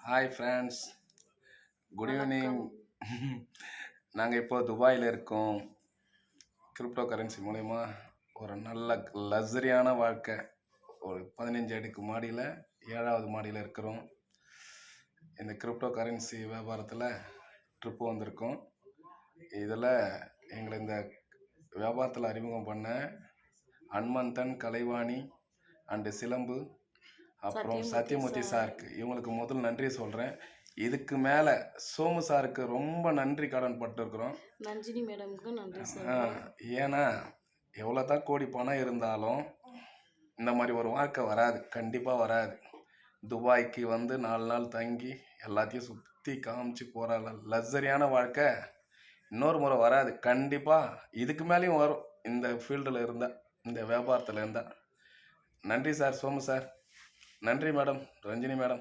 Hi friends, good evening. வணக்கம். நாங்கள் இப்போ துபாயில் இருக்கோம். கிரிப்டோ கரன்சி மூலயமா ஒரு நல்ல லக்ஸரியான வாழ்க்கை. ஒரு 15 அடுக்கு மாடியில் 7வது மாடியில் இருக்கிறோம். இந்த கிரிப்டோ கரன்சி வியாபாரத்தில் ட்ரிப்பு வந்திருக்கோம். இதில் எங்களை இந்த வியாபாரத்தில் அறிமுகம் பண்ண ஹனுமந்தன், கலைவாணி அண்டு சிலம்பு, அப்புறம் சத்யமூர்த்தி சாருக்கு இவங்களுக்கு முதல் நன்றி சொல்கிறேன். இதுக்கு மேலே சோமு சாருக்கு ரொம்ப நன்றி கடன் பட்டிருக்கிறோம். நந்தினி மேடம்க்கு நன்றி சொல்றேன். ஏன்னா எவ்வளோ தான் கோடி பணம் இருந்தாலும் இந்த மாதிரி ஒரு வாழ்க்கை வராது, கண்டிப்பாக வராது. துபாய்க்கு வந்து 4 நாள் தங்கி எல்லாத்தையும் சுற்றி காமிச்சு போகிற லக்ஸரியான வாழ்க்கை இன்னொரு முறை வராது. கண்டிப்பாக இதுக்கு மேலேயும் வரும் இந்த ஃபீல்டில் இருந்தால், இந்த வியாபாரத்தில் இருந்தால். நன்றி சார், சோமு சார். நன்றி மேடம், ரஞ்சினி மேடம்.